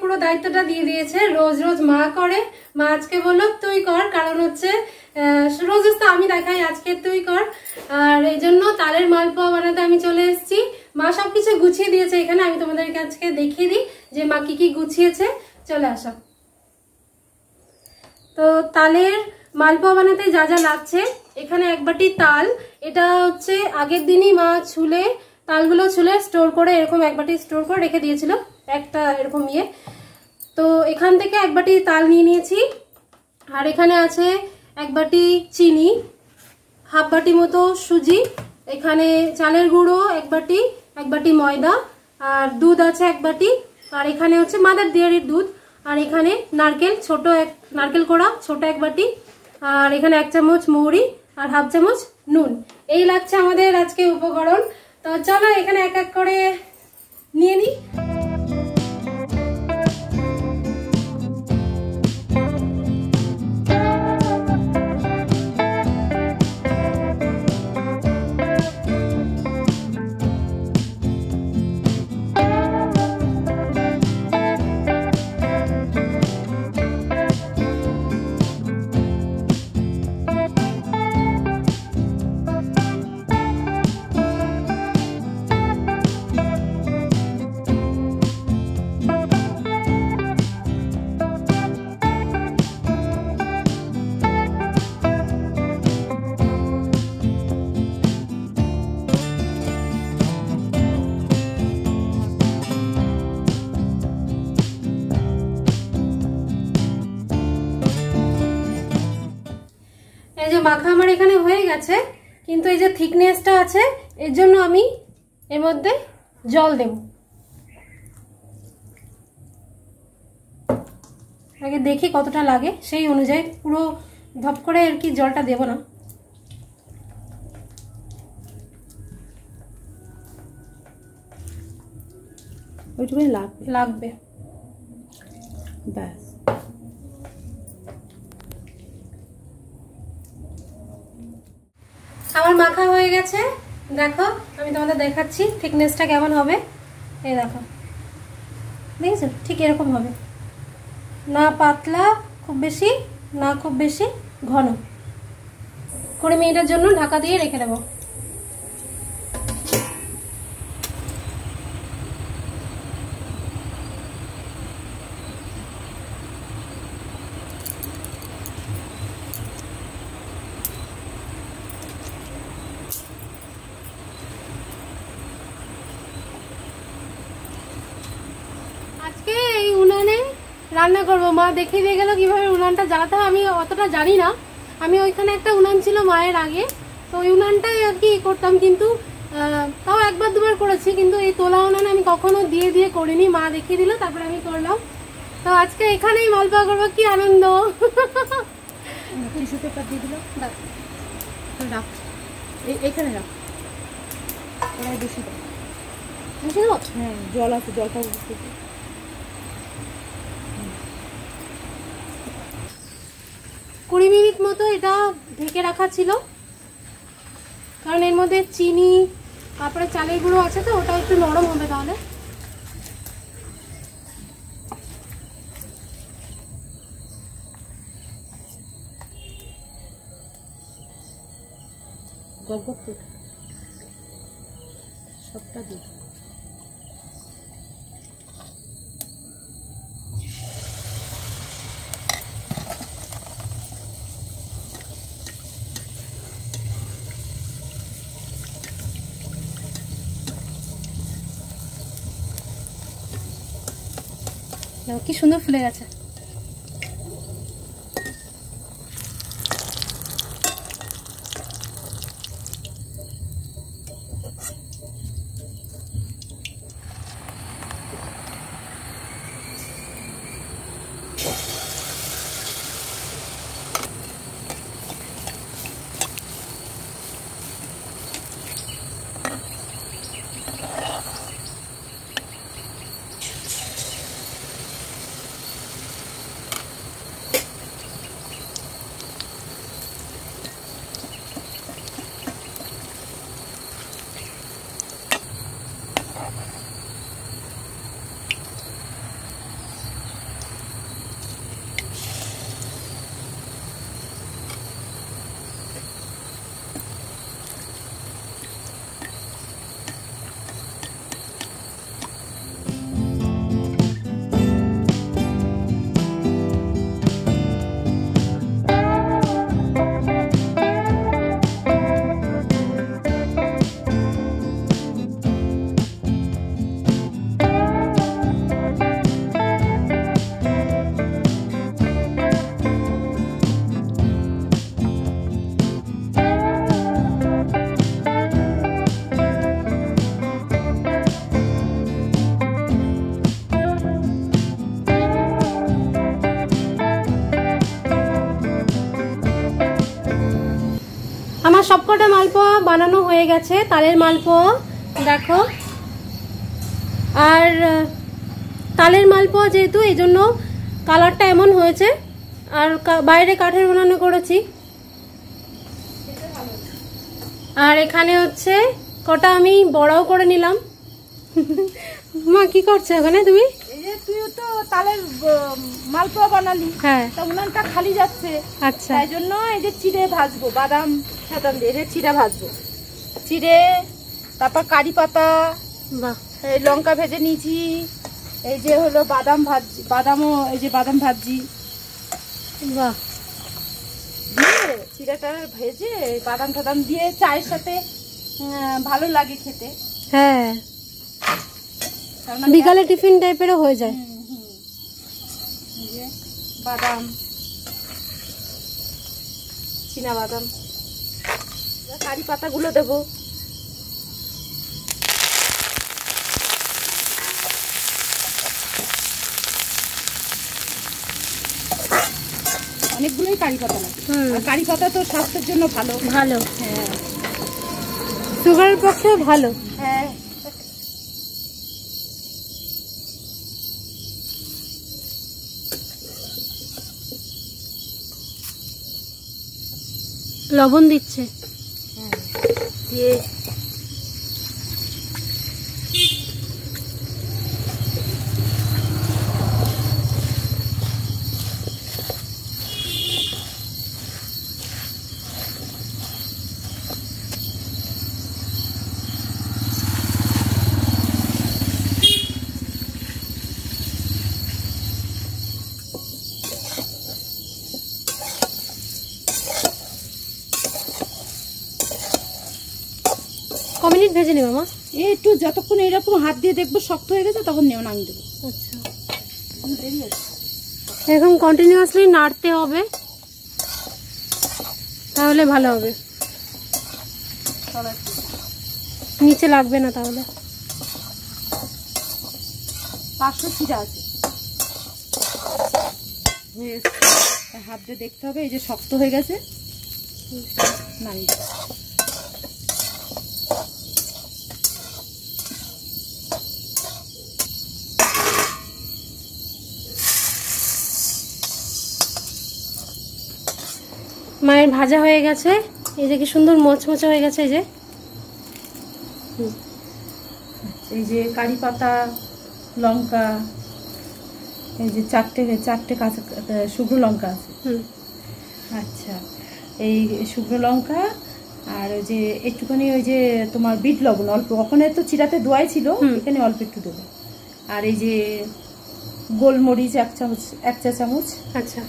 পুরো দায়িত্বটা দিয়ে দিয়েছে। রোজ রোজ মা করে, মা আজকে বললো তুই কর, কারণ হচ্ছে রোজ তো আমি দেখাই, আজকে তুই কর। আর এই জন্য তালের মালপোয়া বানাতে আমি চলে এসেছি। মা সবকিছু গুছিয়ে দিয়েছে এখানে, আমি তোমাদেরকে আজকে দেখিয়ে দিই যে মা কি কি গুছিয়েছে। চলে আসো। তো তালের মালপোয়া বানাতে যা যা লাগছে, এখানে এক বাটি তাল, এটা হচ্ছে আগের দিনই মা ছুলে তালগুলো ছুলে স্টোর করে এরকম এক বাটি স্টোর করে রেখে দিয়েছিল একটা এরকম ইয়ে। তো এখান থেকে এক বাটি তাল নিয়ে নিয়েছি। আর এখানে আছে এক বাটি চিনি, হাফ বাটি মতো সুজি, এখানে চালের গুঁড়ো এক বাটি ময়দা, আর দুধ আছে এক বাটি, আর এখানে হচ্ছে মাদার ডেয়ারির দুধ, আর এখানে নারকেল ছোট নারকেল কোড়া ছোট এক বাটি, আর এখানে 1 চামচ মৌরি আর হাফ চামচ নুন। এই লাগছে আমাদের আজকে উপকরণ। তো চলো এখানে এক এক করে নিয়ে নিই। এই যে মাখা আমার এখানে হয়ে গেছে, কিন্তু এই যে থিকনেসটা আছে এর জন্য আমি এর মধ্যে জল দেব। আগে দেখি কতটা লাগে, সেই অনুযায়ী পুরো ধপ করে আর কি জলটা দেব না। ওইটুকুই লাগবে ব্যাস। আমার মাখা হয়ে গেছে, দেখো আমি তোমাদের দেখাচ্ছি থিকনেসটা কেমন হবে। এই দেখো, দেখেছো ঠিক এরকম হবে, না পাতলা খুব বেশি, না খুব বেশি ঘন। 20 মিনিটের জন্য ঢাকা দিয়ে রেখে দেবো। আজকে এই উনানে রান্না করবো। মা দেখিয়ে দিয়ে গেল কিভাবে উনানটা জ্বালাতে হয়, আমি অতটা জানি না। আমি ওইখানে একটা উনান ছিল মায়ের আগে, তো ওই উনানটাই আর কি করতাম, কিন্তু তাও একবার দুবার করেছি, কিন্তু এই তোলা উনানে আমি কখনো দিয়ে দিয়ে করিনি। মা দেখিয়ে দিল, তারপরে আমি করলাম। তো আজকে এখানেই মালপোয়া করবো, কি আনন্দ। টিস্যু পেপার দিয়ে দিল, রাখ এইখানে রাখ, ওরাই বেশি দাও, বুঝে দেবো। হ্যাঁ জল আছে, জলটা বুঝতে 20 মিনিট মতো এটা ঢেকে রাখা ছিল, কারণ এর মধ্যে চিনি তারপরে চালের গুঁড়ো আছে, তো ওটা একটু নরম হবে তাহলে। গপ সবটা দিই। কি সুন্দর ফুলে গেছে। আমার সবকটা মালপোয়া বানানো হয়ে গেছে, তালের মালপোয়া দেখো। আর তালের মালপোয়া যেহেতু এই জন্য কালারটা এমন হয়েছে, আর বাইরে কাঠের বানানো করেছি। আর এখানে হচ্ছে কটা আমি বড়াও করে নিলাম। মা কি করছো ওখানে তুমি? এই যে তুইও তো তালের মালপোয়া বানালি, হ্যাঁ তা উনানটা খালি যাচ্ছে। আচ্ছা তাই জন্য এই যে চিড়ে ভাজবো, বাদাম সাদাম দিয়ে যে চিড়ে ভাজবো। চিড়ে, তারপর কারি পাতা, বাহ এই লঙ্কা ভেজে নিয়েছি, এই যে হলো বাদাম ভাজি, বাদামও এই যে বাদাম ভাজি বাহ। দিয়ে চিড়েটা ভেজে বাদাম টাদাম দিয়ে চায়ের সাথে ভালো লাগে খেতে। হ্যাঁ কেননা বিকালে টিফিন টাইপেরও হয়ে যায়। এই যে বাদাম, চীনা বাদাম, কারি পাতাগুলো দেবো। অনেকগুলোই কারি পাতা লাগে, আর কারি পাতা তো স্বাস্থ্যের জন্য ভালো। ভালো, হ্যাঁ সুগারের পক্ষেও ভালো। হ্যাঁ। লবণ দিচ্ছে। দিয়ে ক মিনিট ভেজে নেব মা? একটু যতক্ষণ এরকম হাত দিয়ে দেখবো শক্ত হয়ে গেছে তখন নেও নামিয়ে দেবো। আচ্ছা এরকম কন্টিনিউয়াসলি নাড়তে হবে, তাহলে ভালো হবে, নিচে লাগবে না। তাহলে 500 চিড়া আছে, হাত দিয়ে দেখতে হবে। এই যে শক্ত হয়ে গেছে, নামিয়ে দেবো। মায়ের ভাজা হয়ে গেছে, এই যে কি সুন্দর মচমচে হয়ে গেছে। এই যে কারি পাতা, লঙ্কা, এই যে চারটে কাঁচা শুকনো লঙ্কা আছে। আচ্ছা এই শুকনো লঙ্কা আর ওই যে একটুখানি ওই যে তোমার বিট লবণ অল্প, ওখানে তো চিরাতে দোয়াই ছিল, এখানে অল্প একটু দেবো। আর এই যে গোলমরিচ 1 চা চামচ। আচ্ছা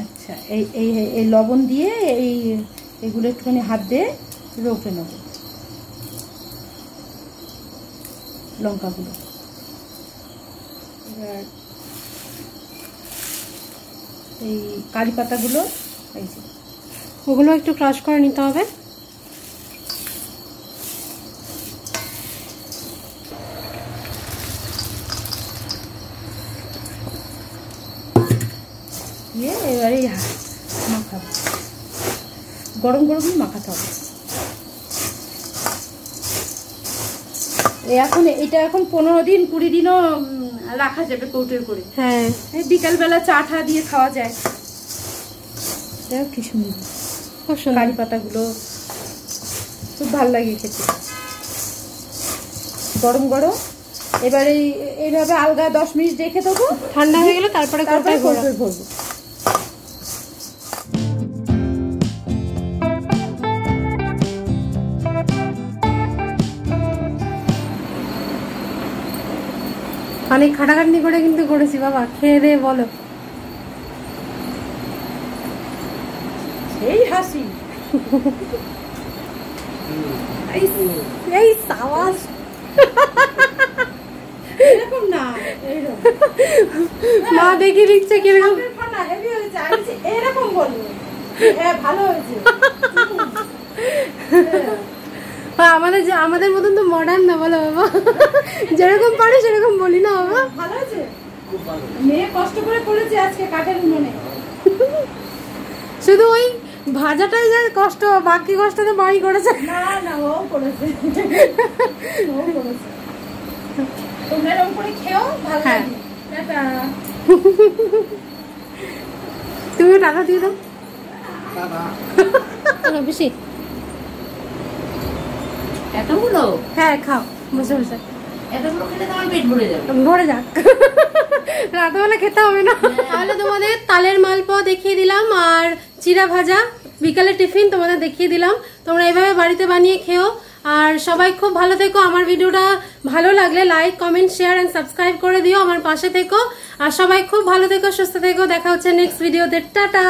আচ্ছা এই এই এই লবণ দিয়ে এইগুলো একটুখানি হাত দিয়ে রোপে নেব লঙ্কাগুলো। এবার এই কারি পাতাগুলো এই যে ওগুলো একটু ক্রাশ করে নিতে হবে। এবারে মাখাবো, গরম গরমই মাখাতে হবে। এখন এটা এখন 15 দিন 20 দিনও রাখা যাবে কৌটোর করে। হ্যাঁ বিকালবেলা চা টা দিয়ে খাওয়া যায়। কি সুন্দর খুব সুন্দর, কারি পাতাগুলো খুব ভালো লাগে খেতে, গরম গরম। এবারে এইভাবে আলগা 10 মিনিট রেখে দেবো, ঠান্ডা হয়ে গেলে তারপরে কৌটোয় ভরবো। অনেক খাটাখাটনি করে কিন্তু করেছি বাবা, খেয়ে দে বলো। এই হাসি, এই সাবাস, এরকম না, মা দেখিয়ে দিচ্ছে কিরকম এরকম বলবো। হ্যাঁ ভালো হয়েছে। আমাদের মতন তো মডার্ন না বলো বাবা, যেরকম পারি সেরকম বলি না বাবা। ভালো আছে, মেয়ে কষ্ট করে করেছে আজকে কাঠের উনুনে। শুধু ওই ভাজাটাই যা কষ্ট, বাকি কষ্ট তো মাই করেছে। না না, ও করেছে, ও করেছে। তোমরা এরকম করে খেও, ভালো লাগবে। টাটা। তুমিও টাকা দিয়ে দাও বেশি। এতগুলো? হ্যাঁ খাও বসে বসে, এতগুলো খেলে তোমার পেট ভরে যাবে। ভরে যাক, রাতবেলা খেতে হবে না। তাহলে তোমাদের তালের মালপোয়া দেখিয়ে দিলাম আর চিড়া ভাজা বিকালে টিফিন তোমাদের দেখিয়ে দিলাম। তোমরা এইভাবে বাড়িতে বানিয়ে খেও। আর সবাই খুব ভালো থেকো। আমার ভিডিওটা ভালো লাগলে like comment share and subscribe করে দিও, আমার পাশে থেকো। আর সবাই খুব ভালো থেকো, সুস্থ থেকো। দেখা হচ্ছে নেক্সট ভিডিওতে। টাটা।